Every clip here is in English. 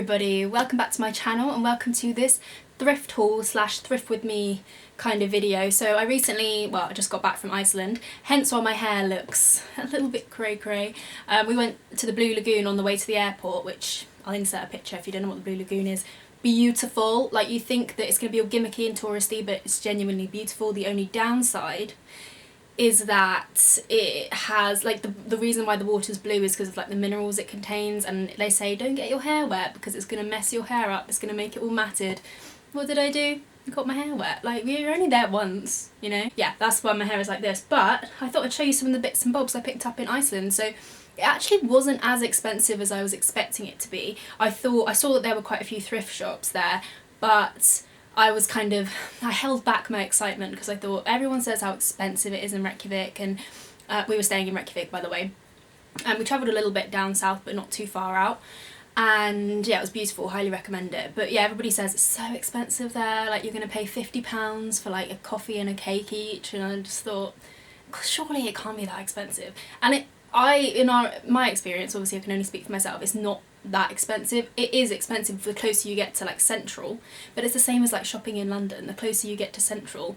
everybody, welcome back to my channel and welcome to this thrift haul slash thrift with me kind of video. So I recently, I just got back from Iceland, hence why my hair looks a little bit cray. We went to the Blue Lagoon on the way to the airport, which I'll insert a picture if you don't know what the Blue Lagoon is. Beautiful, like you think that it's going to be all gimmicky and touristy, but it's genuinely beautiful. The only downside is that it has, like, the reason why the water's blue is because of like the minerals it contains, and they say don't get your hair wet because it's going to mess your hair up, it's going to make it all matted. What did I do? I got my hair wet. Like, we were only there once, you know? Yeah, that's why my hair is like this. But I thought I'd show you some of the bits and bobs I picked up in Iceland. So it actually wasn't as expensive as I was expecting it to be. I saw that there were quite a few thrift shops there, but I held back my excitement because I thought everyone says how expensive it is in Reykjavik, and we were staying in Reykjavik, by the way, and we travelled a little bit down south but not too far out, and yeah, it was beautiful, highly recommend it. But yeah, everybody says it's so expensive there, like you're going to pay £50 for like a coffee and a cake each, and I just thought surely it can't be that expensive. And my experience, obviously I can only speak for myself, it's not that expensive. It is expensive the closer you get to like central, but it's the same as like shopping in London. The closer you get to central,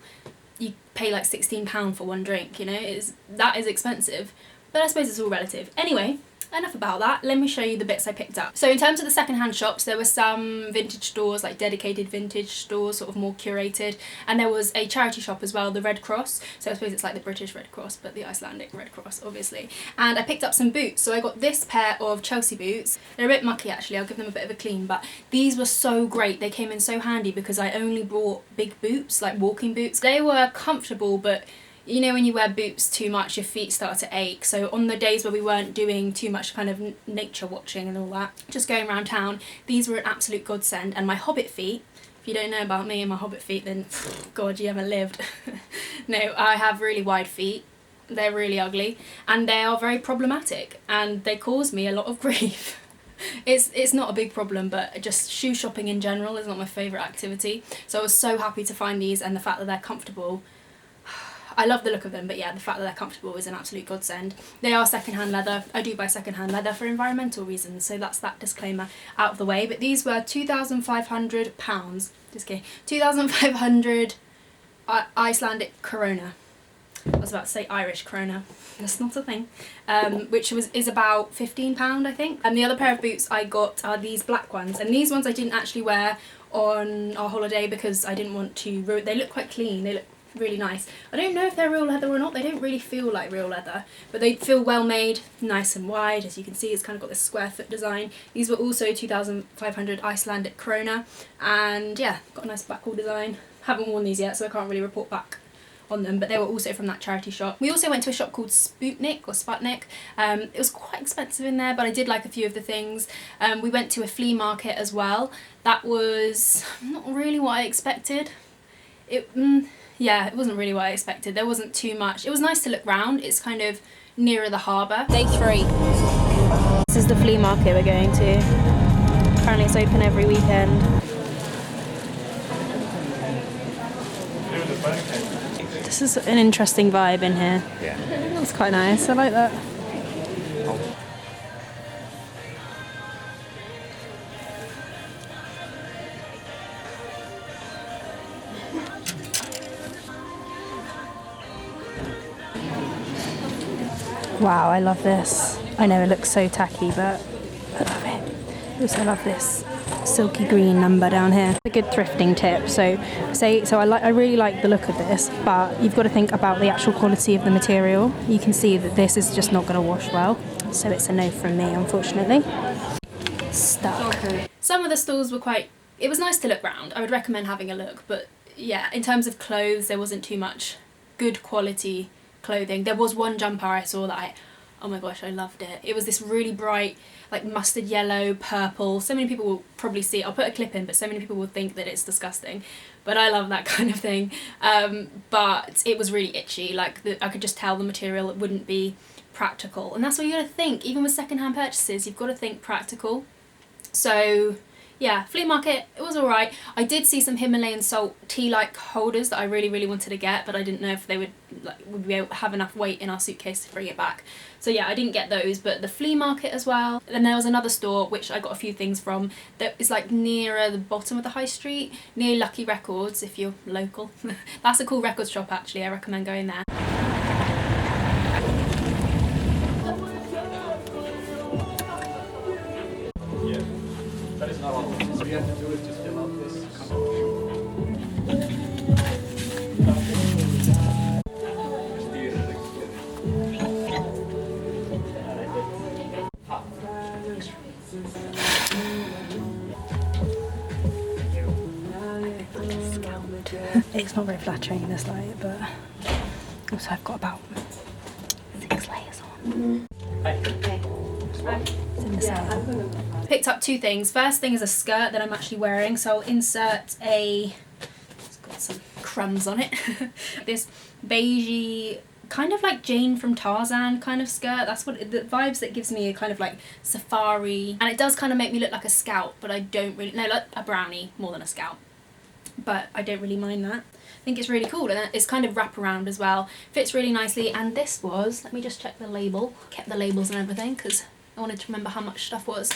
you pay like £16 for one drink, you know, that is expensive, but I suppose it's all relative. Anyway, enough about that, let me show you the bits I picked up. So in terms of the secondhand shops, there were some vintage stores, like dedicated vintage stores, sort of more curated, and there was a charity shop as well, the Red Cross. So I suppose it's like the British Red Cross, but the Icelandic Red Cross, obviously. And I picked up some boots. So I got this pair of Chelsea boots. They're a bit mucky actually, I'll give them a bit of a clean, but these were so great. They came in so handy because I only brought big boots, like walking boots. They were comfortable, but you know when you wear boots too much, your feet start to ache. So on the days where we weren't doing too much kind of nature watching and all that, just going around town, these were an absolute godsend. And my hobbit feet, if you don't know about me and my hobbit feet, then God, you haven't lived. No, I have really wide feet. They're really ugly and they are very problematic and they cause me a lot of grief. It's not a big problem, but just shoe shopping in general is not my favourite activity. So I was so happy to find these, and the fact that they're comfortable, I love the look of them, but yeah, the fact that they're comfortable is an absolute godsend. They are secondhand leather. I do buy secondhand leather for environmental reasons, so that's that disclaimer out of the way. But these were £2,500, just kidding, 2,500 Icelandic krona. I was about to say Irish krona, that's not a thing, which is about £15 I think. And the other pair of boots I got are these black ones, and these ones I didn't actually wear on our holiday because I didn't want to ruin. They look quite clean, they look really nice. I don't know if they're real leather or not, they don't really feel like real leather, but they feel well made, nice and wide. As you can see, it's kind of got this square foot design. These were also 2,500 Icelandic krona, and yeah, got a nice backwool design. Haven't worn these yet, so I can't really report back on them, but they were also from that charity shop. We also went to a shop called Spúútnik or Spúútnik. It was quite expensive in there, but I did like a few of the things. We went to a flea market as well. That was not really what I expected. Yeah, it wasn't really what I expected. There wasn't too much. It was nice to look round. It's kind of nearer the harbour. Day 3. This is the flea market we're going to. Apparently it's open every weekend. This is an interesting vibe in here. Yeah. That's quite nice. I like that. Wow, I love this. I know it looks so tacky, but I love it. I also love this silky green number down here. A good thrifting tip. I really like the look of this, but you've got to think about the actual quality of the material. You can see that this is just not going to wash well, so it's a no from me, unfortunately. Stuck. Some of the stalls were it was nice to look round. I would recommend having a look, but yeah, in terms of clothes, there wasn't too much good quality clothing. There was one jumper I saw that oh my gosh, I loved it. It was this really bright, like mustard yellow, purple. So many people will probably see it. I'll put a clip in, but so many people will think that it's disgusting. But I love that kind of thing. But it was really itchy. Like I could just tell the material, it wouldn't be practical. And that's what you gotta think. Even with secondhand purchases, you've got to think practical. So yeah, flea market, it was alright. I did see some Himalayan salt tea-like holders that I really wanted to get, but I didn't know if they would be able to have enough weight in our suitcase to bring it back. So yeah, I didn't get those, but the flea market as well. And there was another store which I got a few things from that is like nearer the bottom of the high street, near Lucky Records if you're local. That's a cool record shop actually, I recommend going there. That is not all. So you have to do is just fill out this. It's not very flattering in this light, but also I've got about 6 layers on. It's in the sale. Picked up 2 things. First thing is a skirt that I'm actually wearing, so I'll insert it's got some crumbs on it. This beigey, kind of like Jane from Tarzan kind of skirt. That's what the vibes that gives me, a kind of like safari, and it does kind of make me look like a scout, but I don't really, no, like a brownie more than a scout, but I don't really mind that. I think it's really cool, and it's kind of wraparound as well. Fits really nicely, and this was, let me just check the label. Kept the labels and everything because I wanted to remember how much stuff was.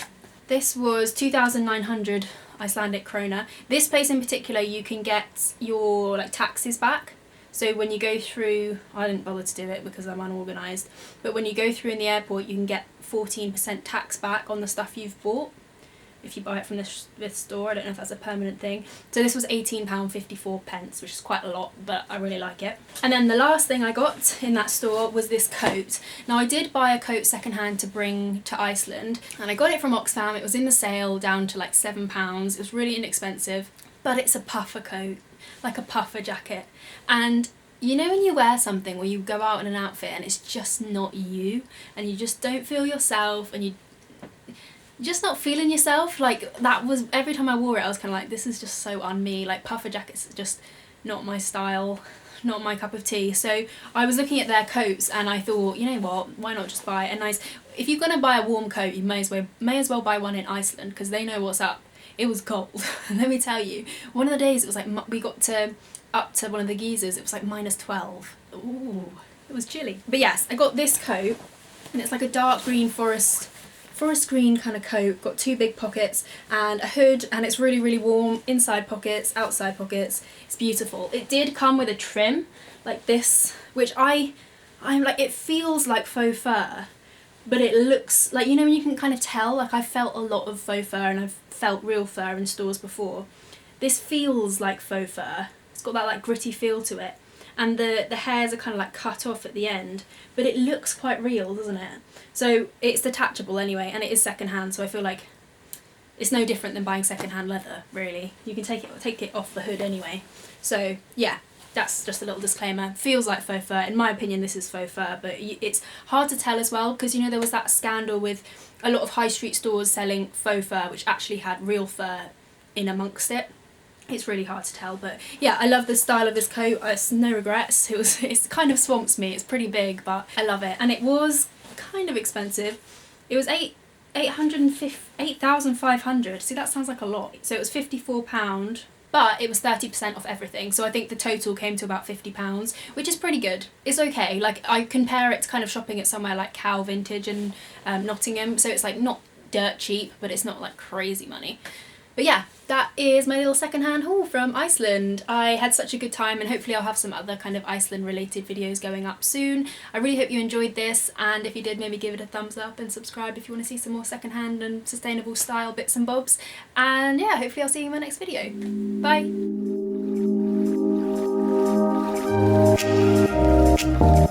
This was 2,900 Icelandic krona. This place in particular, you can get your like taxes back. So when you go through, I didn't bother to do it because I'm unorganised, but when you go through in the airport, you can get 14% tax back on the stuff you've bought if you buy it from this store. I don't know if that's a permanent thing. So this was £18.54, which is quite a lot, but I really like it. And then the last thing I got in that store was this coat. Now I did buy a coat secondhand to bring to Iceland, and I got it from Oxfam. It was in the sale down to like £7. It was really inexpensive, but it's a puffer coat, like a puffer jacket. And you know when you wear something where you go out in an outfit and it's just not you, and you just don't feel yourself, and you're just not feeling yourself? Like, that was, every time I wore it I was kind of like, this is just so un-me. Like, puffer jackets are just not my style, not my cup of tea. So I was looking at their coats and I thought, you know what, why not just buy a nice, if you're gonna buy a warm coat, you may as well buy one in Iceland, because they know what's up. It was cold. Let me tell you, one of the days it was like, we got up to one of the geysers, it was like -12. Ooh, it was chilly. But yes, I got this coat, and it's like a dark green forest green kind of coat, got 2 big pockets and a hood, and it's really warm, inside pockets, outside pockets. It's beautiful. It did come with a trim like this, which I'm like, it feels like faux fur, but it looks like, you know when you can kind of tell, like I've felt a lot of faux fur and I've felt real fur in stores before. This feels like faux fur. It's got that like gritty feel to it, and the hairs are kind of like cut off at the end, but it looks quite real, doesn't it? So it's detachable anyway, and it is secondhand, so I feel like it's no different than buying secondhand leather, really. You can take it off the hood anyway. So yeah, that's just a little disclaimer. Feels like faux fur. In my opinion, this is faux fur, but it's hard to tell as well, because you know there was that scandal with a lot of high street stores selling faux fur, which actually had real fur in amongst it. It's really hard to tell, but yeah, I love the style of this coat. It's no regrets. It kind of swamps me. It's pretty big, but I love it. And it was kind of expensive. It was 8,500. See, that sounds like a lot. So it was £54, but it was 30% off everything. So I think the total came to about £50, which is pretty good. It's okay. Like, I compare it to kind of shopping at somewhere like Cow Vintage in Nottingham. So it's like not dirt cheap, but it's not like crazy money. But yeah, that is my little secondhand haul from Iceland. I had such a good time, and hopefully I'll have some other kind of Iceland related videos going up soon. I really hope you enjoyed this, and if you did, maybe give it a thumbs up and subscribe if you want to see some more secondhand and sustainable style bits and bobs. And yeah, hopefully I'll see you in my next video. Bye!